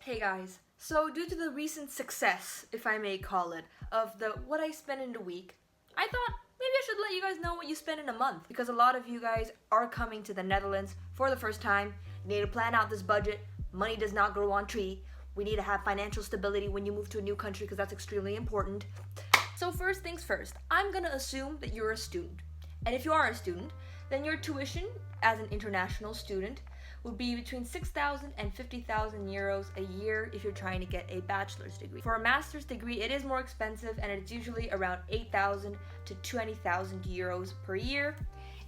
Hey guys, so due to the recent success, if I may call it, of the what I spend in a week, I thought maybe I should let you guys know what you spend in a month because a lot of you guys are coming to the Netherlands for the first time. You need to plan out this budget. Money does not grow on tree. We need to have financial stability when you move to a new country because that's extremely important. So first things first, I'm gonna assume that you're a student. And if you are a student, then your tuition as an international student would be between 6,000 and 50,000 euros a year if you're trying to get a bachelor's degree. For a master's degree, it is more expensive and it's usually around 8,000 to 20,000 euros per year.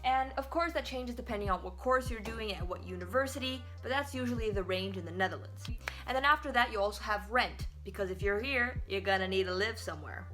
And of course that changes depending on what course you're doing at what university, but that's usually the range in the Netherlands. And then after that you also have rent, because if you're here, you're gonna need to live somewhere.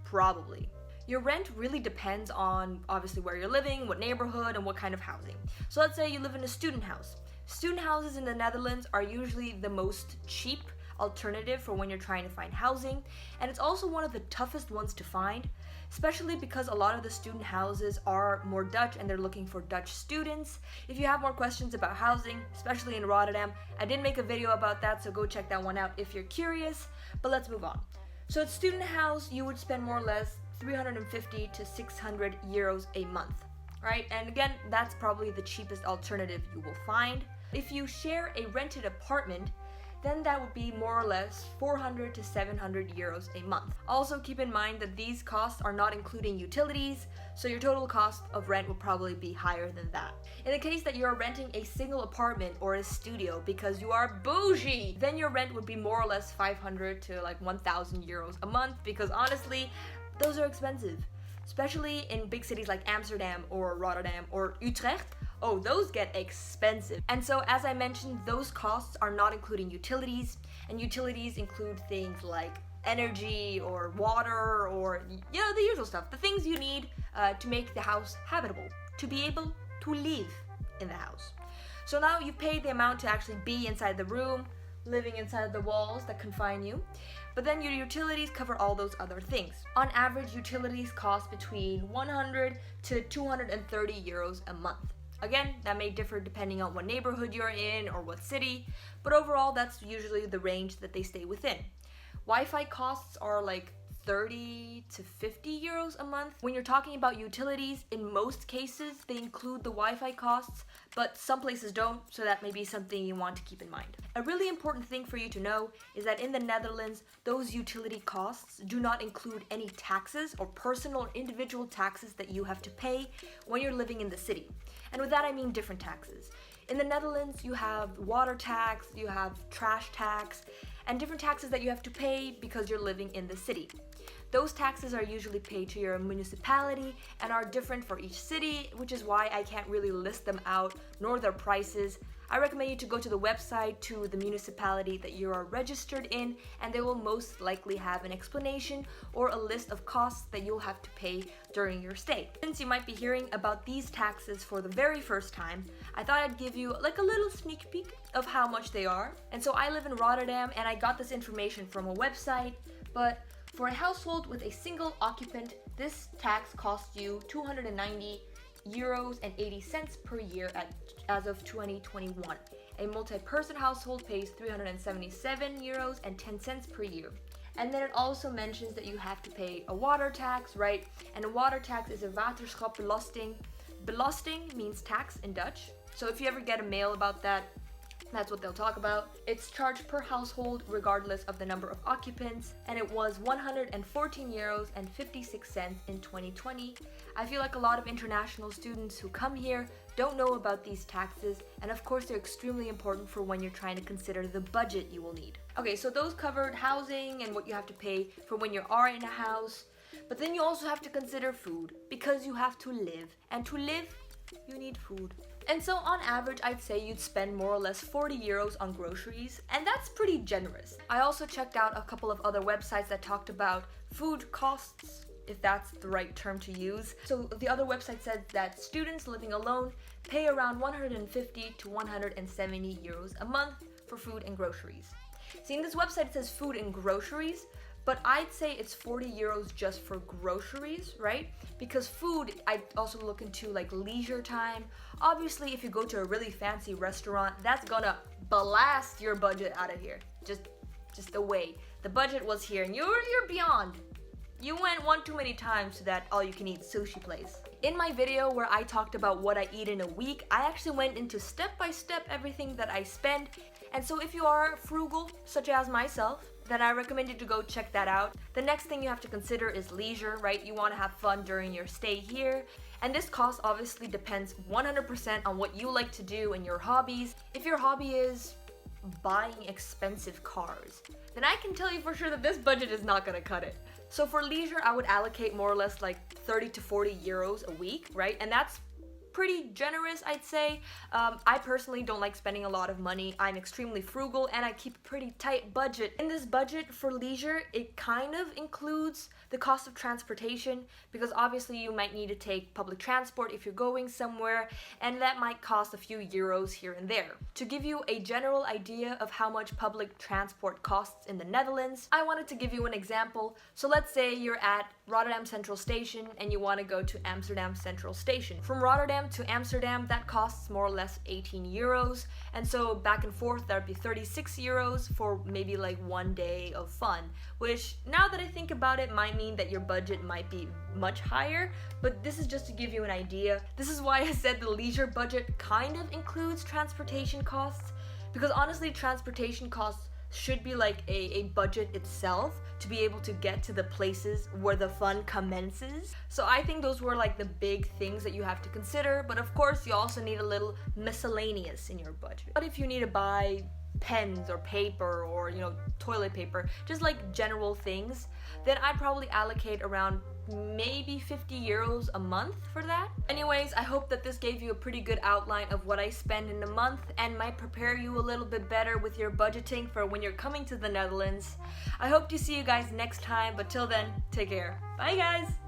Probably. Your rent really depends on obviously where you're living, what neighborhood, and what kind of housing. So let's say you live in a student house. Student houses in the Netherlands are usually the most cheap alternative for when you're trying to find housing, and it's also one of the toughest ones to find, especially because a lot of the student houses are more Dutch and they're looking for Dutch students. If you have more questions about housing, especially in Rotterdam, I did make a video about that, so go check that one out if you're curious, but let's move on. So at student house, you would spend more or less 350 to 600 euros a month, right? And again, that's probably the cheapest alternative you will find. If you share a rented apartment, then that would be more or less 400 to 700 euros a month. Also keep in mind that these costs are not including utilities, so your total cost of rent will probably be higher than that. In the case that you're renting a single apartment or a studio because you are bougie, then your rent would be more or less 500 to like 1,000 euros a month, because honestly, those are expensive, especially in big cities like Amsterdam or Rotterdam or Utrecht. Oh, those get expensive. And so as I mentioned, those costs are not including utilities, and utilities include things like energy or water or, you know, the usual stuff, the things you need to make the house habitable, to be able to live in the house. So now you've paid the amount to actually be inside the room, living inside the walls that confine you, but then your utilities cover all those other things. On average, utilities cost between 100 to 230 euros a month. Again, that may differ depending on what neighborhood you're in or what city, but overall that's usually the range that they stay within. Wi-Fi costs are like 30 to 50 euros a month. When you're talking about utilities, in most cases they include the Wi-Fi costs, but some places don't, so that may be something you want to keep in mind. A really important thing for you to know is that in the Netherlands, those utility costs do not include any taxes or personal or individual taxes that you have to pay when you're living in the city. And with that I mean different taxes. In the Netherlands, you have water tax, you have trash tax, and different taxes that you have to pay because you're living in the city. Those taxes are usually paid to your municipality and are different for each city, which is why I can't really list them out, nor their prices. I recommend you to go to the website to the municipality that you are registered in, and they will most likely have an explanation or a list of costs that you'll have to pay during your stay. Since you might be hearing about these taxes for the very first time, I thought I'd give you like a little sneak peek of how much they are. And so I live in Rotterdam and I got this information from a website, but for a household with a single occupant, this tax costs you 290 euros and 80 cents per year as of 2021. A multi-person household pays 377 euros and 10 cents per year. And then it also mentions that you have to pay a water tax, right? And a water tax is a waterschapbelasting. Belasting means tax in Dutch. So if you ever get a mail about that, that's what they'll talk about. It's charged per household regardless of the number of occupants, and it was 114 euros and 56 cents in 2020. I feel like a lot of international students who come here don't know about these taxes, and of course they're extremely important for when you're trying to consider the budget you will need. Okay, so those covered housing and what you have to pay for when you are in a house, but then you also have to consider food, because you have to live, and to live, you need food. And so on average, I'd say you'd spend more or less 40 euros on groceries, and that's pretty generous. I also checked out a couple of other websites that talked about food costs, if that's the right term to use. So the other website said that students living alone pay around 150 to 170 euros a month for food and groceries. See, in this website it says food and groceries, but I'd say it's 40 euros just for groceries, right? Because food, I also look into like leisure time. Obviously, if you go to a really fancy restaurant, that's gonna blast your budget out of here. Just away. The budget was here and you're beyond. You went one too many times to that all-you-can-eat sushi place. In my video where I talked about what I eat in a week, I actually went into step-by-step everything that I spend. And so if you are frugal, such as myself, then I recommend you to go check that out. The next thing you have to consider is leisure, right? You want to have fun during your stay here. And this cost obviously depends 100% on what you like to do and your hobbies. If your hobby is buying expensive cars, then I can tell you for sure that this budget is not gonna cut it. So for leisure, I would allocate more or less like 30 to 40 euros a week, right? And that's pretty generous, I'd say. I personally don't like spending a lot of money. I'm extremely frugal and I keep a pretty tight budget. In this budget for leisure, it kind of includes the cost of transportation, because obviously you might need to take public transport if you're going somewhere, and that might cost a few euros here and there. To give you a general idea of how much public transport costs in the Netherlands, I wanted to give you an example. So let's say you're at Rotterdam Central Station and you want to go to Amsterdam Central Station. From Rotterdam to Amsterdam, that costs more or less 18 euros, and so back and forth that would be 36 euros for maybe like one day of fun, which now that I think about it might mean that your budget might be much higher, but this is just to give you an idea. This is why I said the leisure budget kind of includes transportation costs, because honestly transportation costs should be like a budget itself to be able to get to the places where the fun commences. So I think those were like the big things that you have to consider, but of course you also need a little miscellaneous in your budget. But if you need to buy pens or paper or toilet paper, just like general things, then I'd probably allocate around maybe 50 euros a month for that. Anyways, I hope that this gave you a pretty good outline of what I spend in a month and might prepare you a little bit better with your budgeting for when you're coming to the Netherlands. I hope to see you guys next time, but till then, take care. Bye guys!